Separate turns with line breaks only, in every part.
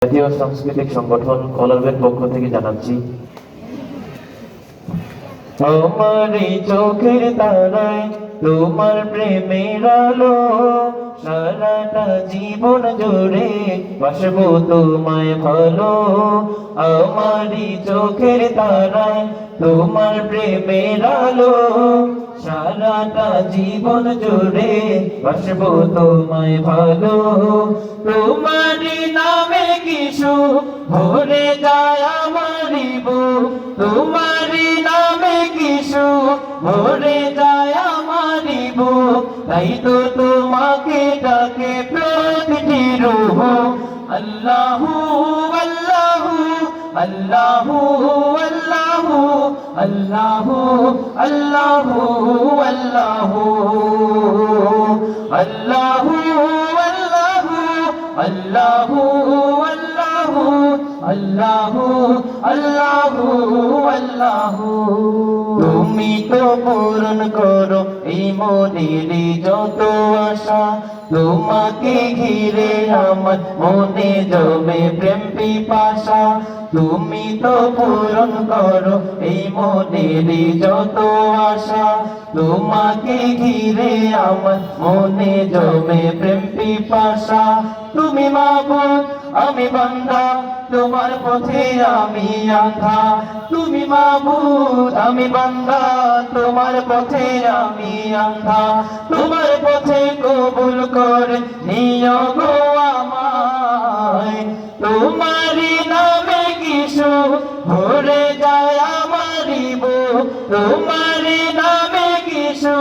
জাতীয় সাংস্কৃতিক সংগঠন কলারবের পক্ষ থেকে জানাচ্ছি, আমার এই চোখের তারায় তোমার প্রেমের আলো, সারাটা জীবন জুড়ে বাসবো তোমায় ভালো। আমার এই চোখের তারায় তোমার প্রেমের আলো, সারাটা জীবন জুড়ে বাসবো তোমায় ভালো। তোমারই নামে কিছু ভরে যায় আমার বুক, তোমারই নামে কিছু ভরে যায় আমার বুক, তাই তো তোমাকে ডাকে প্রতিটি রূহ। আল্লাহু আল্লাহু আল্লাহু আল্লাহু আল্লাহু আল্লাহু আল্লাহু আল্লাহু আল্লাহু আল্লাহু আল্লাহু আল্লাহু আল্লাহু। তুমি তো পূরণ করো এই মনের যত আশা, তোমাকে ঘিরে আমার মনে জমে প্রেম পিপাসা। তুমি তো পূরণ করো এই মনের যত আশা, তোমাকে ঘিরে আমার মনে জমে প্রেম পিপাসা। তুমি মাবুদ আমি বান্দা, তোমার পথে আমি আঁধা। তুমি মাবুদ আমি বান্দা, তোমার পথে আমি আঁধা। তোমার পথে কবুল করে নিও গো আমায়, তোমারই নামে কিছু ভরে যায় আমার বুক, তোমারই নামে কিছু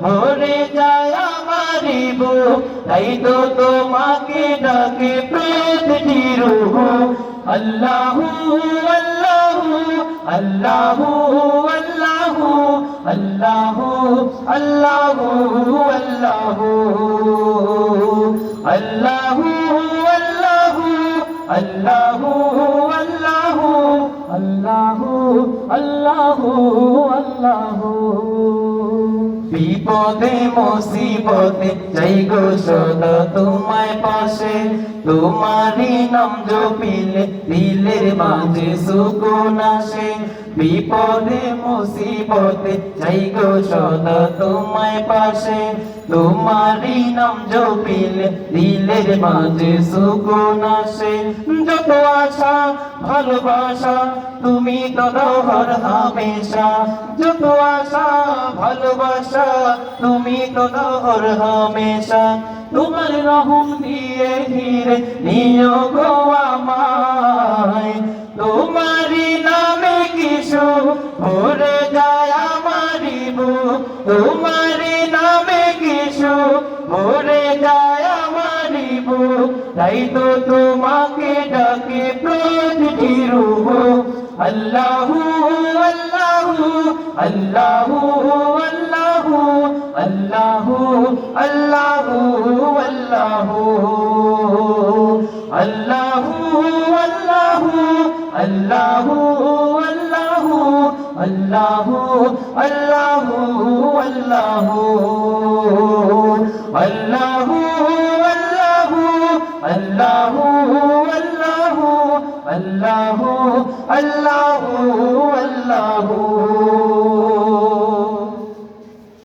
ভরে যায় আমার বুক, তাই তো তোমাকে ডাকে প্রতিটি রূহ। আল্লাহু আল্লাহু আল্লাহু আল্লাহু আল্লাহু আল্লাহু আল্লাহু আল্লাহু আল্লাহু আল্লাহু আল্লাহু আল্লাহু আল্লাহু। বিপদে মুসিবতে চাই গো সদা তোমায় পাশে, তোমারই নাম জপিলে দিলের মাঝে সুকুন আসে। বিপদে মুসিবতে চাই গো সদা তোমায় পাশে, তোমারই নাম জপিলে দিলের মাঝে সুকুন আসে। যত আশা ভালোবাসা তুমি তো দাও হর হামেশা, যত আশা ভালোবাসা তুমি তো দাও হর হামেশা। তোমার রহম দিয়ে ঘিরে নিও গো আমায়, তোমারই নামে কিছু ভরে যায় আমার বুক, তোমারই নামে কিছু ভরে যায় আমার বুক, তাই তো তোমাকে ডাকে প্রতিটি রূহ। আল্লাহু আল্লাহু আল্লাহু আল্লাহু আল্লাহু আল্লাহু আল্লাহু আল্লাহু আল্লাহু আল্লাহু আল্লাহু আল্লাহু আল্লাহু আল্লাহু।